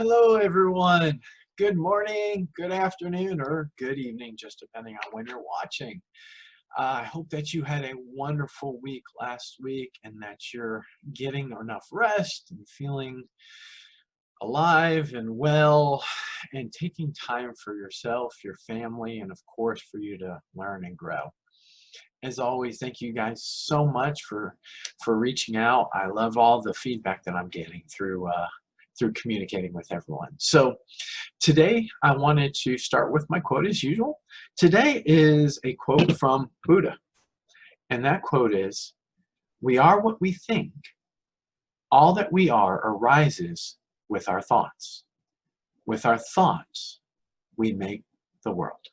Hello, everyone. Good morning, good afternoon, or good evening, just depending on when you're watching. I hope that you had a wonderful week last week and that you're getting enough rest and feeling alive and well and taking time for yourself, your family, and of course for you to learn and grow. As always, thank you guys so much for reaching out. I love all the feedback that I'm getting through communicating with everyone. So today I wanted to start with my quote as usual. Today is a quote from Buddha, and that quote is, "We are what we think. All that we are arises with our thoughts. With our thoughts, we make the world."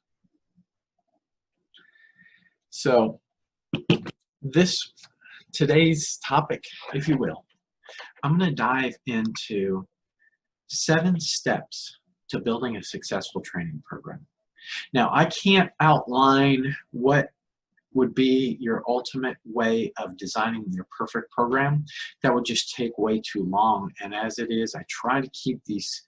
So today's topic, if you will, I'm going to dive into 7 steps to building a successful training program. Now, I can't outline what would be your ultimate way of designing your perfect program. That would just take way too long. And as it is, I try to keep these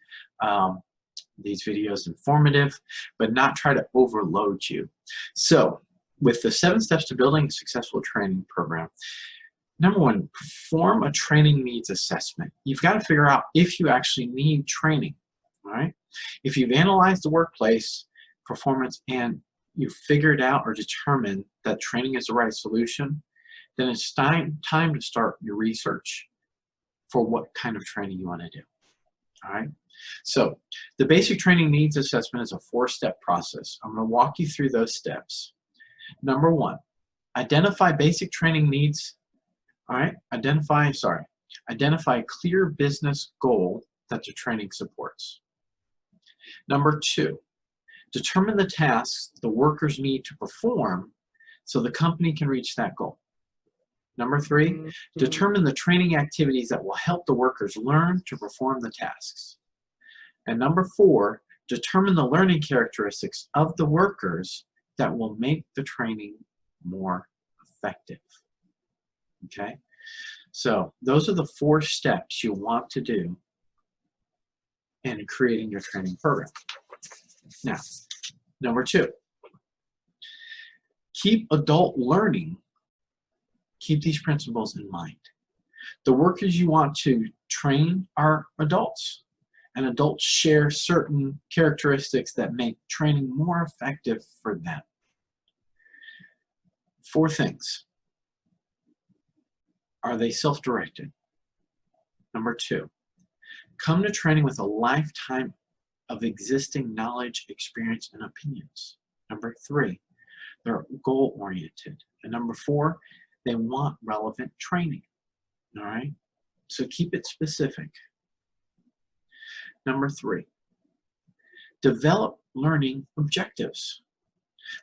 videos informative, but not try to overload you. So with the 7 steps to building a successful training program, number 1, perform a training needs assessment. You've got to figure out if you actually need training, all right? If you've analyzed the workplace performance and you've figured out or determined that training is the right solution, then it's time to start your research for what kind of training you want to do, all right? So the basic training needs assessment is a 4-step process. I'm going to walk you through those steps. Number 1, identify basic training needs. All right, identify a clear business goal that the training supports. Number 2, determine the tasks the workers need to perform so the company can reach that goal. Number 3, determine the training activities that will help the workers learn to perform the tasks. And number 4, determine the learning characteristics of the workers that will make the training more effective. Okay, so those are the 4 steps you want to do in creating your training program. Now, number 2, keep adult learning. Keep these principles in mind. The workers you want to train are adults, and adults share certain characteristics that make training more effective for them. 4 things. Are they self-directed? Number 2, come to training with a lifetime of existing knowledge, experience, and opinions. Number 3, they're goal-oriented. And number 4, they want relevant training. All right? So keep it specific. Number 3, develop learning objectives.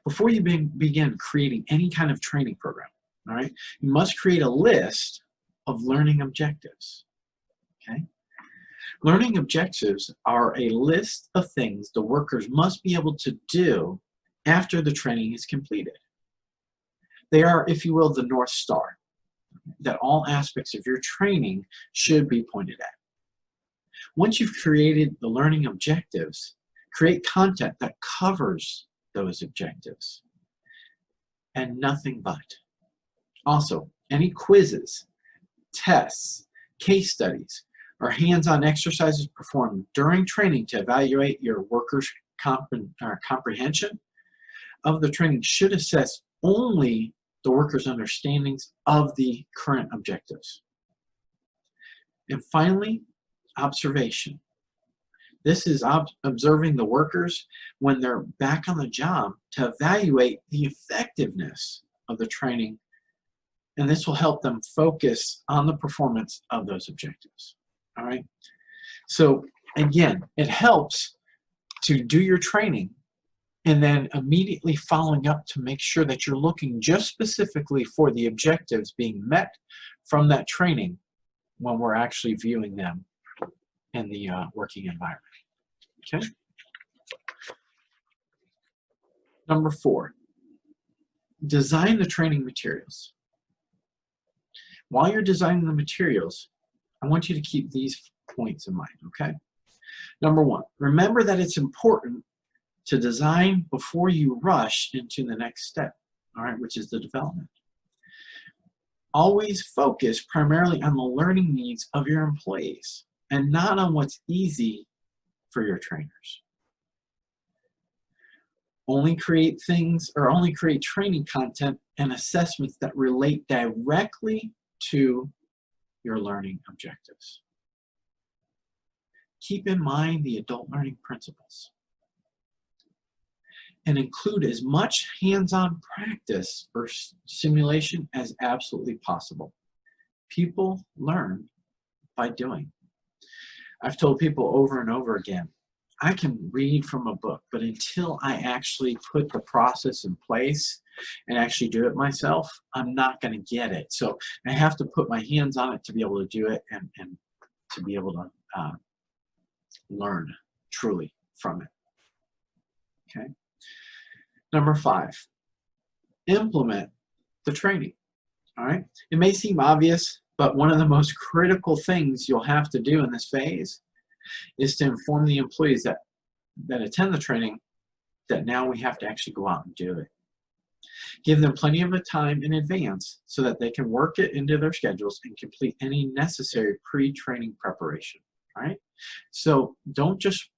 Before you begin creating any kind of training program, all right, you must create a list of learning objectives, okay? Learning objectives are a list of things the workers must be able to do after the training is completed. They are, if you will, the North Star that all aspects of your training should be pointed at. Once you've created the learning objectives, create content that covers those objectives and nothing but. Also, any quizzes, tests, case studies, or hands-on exercises performed during training to evaluate your workers' comprehension of the training should assess only the workers' understandings of the current objectives. And finally, observation. This is observing the workers when they're back on the job to evaluate the effectiveness of the training, and this will help them focus on the performance of those objectives. All right? So again, it helps to do your training and then immediately following up to make sure that you're looking just specifically for the objectives being met from that training when we're actually viewing them in the working environment. Okay? Number 4, design the training materials. While you're designing the materials, I want you to keep these points in mind, okay? Number one, remember that it's important to design before you rush into the next step, all right, which is the development. Always focus primarily on the learning needs of your employees and not on what's easy for your trainers. Only create training content and assessments that relate directly to your learning objectives. Keep in mind the adult learning principles and include as much hands-on practice or simulation as absolutely possible. People learn by doing. I've told people over and over again, I can read from a book, but until I actually put the process in place and actually do it myself, I'm not going to get it. So I have to put my hands on it to be able to do it and to be able to learn truly from it. Okay. Number 5, implement the training. All right. It may seem obvious, but one of the most critical things you'll have to do in this phase is to inform the employees that attend the training that now we have to actually go out and do it. Give them plenty of time in advance so that they can work it into their schedules and complete any necessary pre-training preparation. All right. So don't just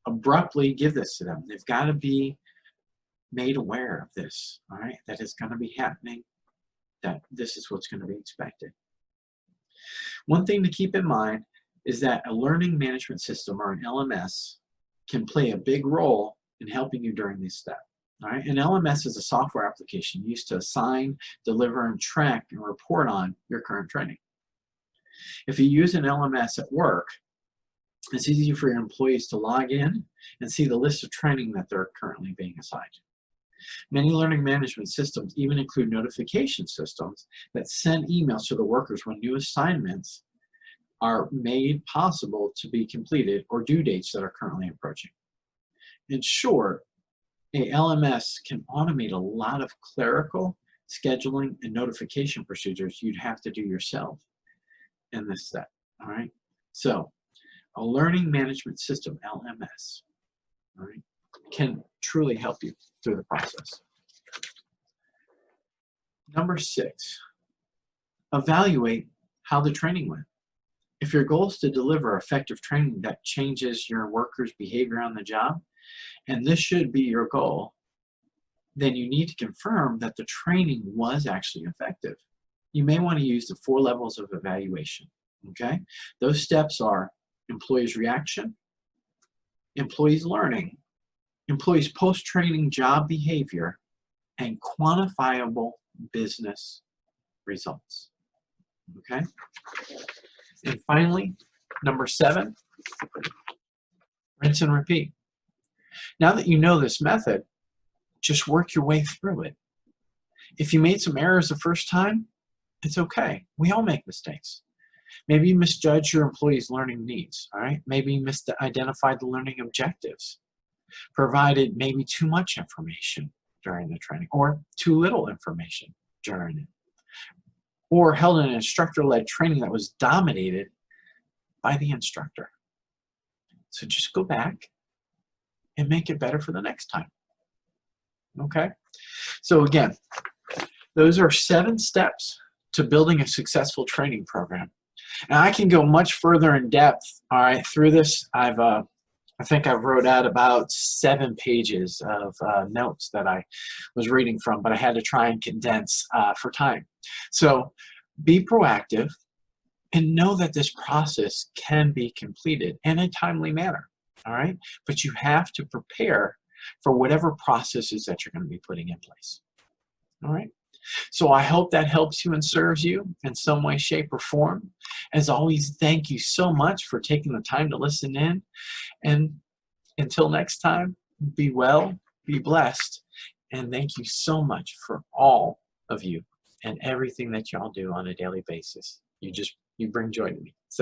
abruptly give this to them. They've got to be made aware of this, all right, that it's going to be happening, that this is what's going to be expected. One thing to keep in mind is that a learning management system, or an LMS, can play a big role in helping you during this step. All right? An LMS is a software application used to assign, deliver, and track and report on your current training. If you use an LMS at work, it's easy for your employees to log in and see the list of training that they're currently being assigned. Many learning management systems even include notification systems that send emails to the workers when new assignments are made possible to be completed or due dates that are currently approaching. In short, a LMS can automate a lot of clerical, scheduling, and notification procedures you'd have to do yourself in this step. All right. So, a learning management system, LMS, all right, can truly help you through the process. Number 6, evaluate how the training went. If your goal is to deliver effective training that changes your workers' behavior on the job, and this should be your goal, then you need to confirm that the training was actually effective. You may want to use the 4 levels of evaluation. Okay? Those steps are employees' reaction, employees' learning, employees' post-training job behavior, and quantifiable business results. Okay? And finally, number 7, rinse and repeat. Now that you know this method, just work your way through it. If you made some errors the first time, it's okay. We all make mistakes. Maybe you misjudged your employees' learning needs, all right? Maybe you misidentified the learning objectives, provided maybe too much information during the training, or too little information during it, or held an instructor-led training that was dominated by the instructor. So just go back and make it better for the next time. Okay? So again, those are 7 steps to building a successful training program. And I can go much further in depth, all right, through this. I think I wrote out about 7 pages of notes that I was reading from, but I had to try and condense for time. So be proactive and know that this process can be completed in a timely manner, all right? But you have to prepare for whatever processes that you're going to be putting in place, all right? So I hope that helps you and serves you in some way, shape, or form. As always, thank you so much for taking the time to listen in. And until next time, be well, be blessed, and thank you so much for all of you and everything that y'all do on a daily basis. You bring joy to me. So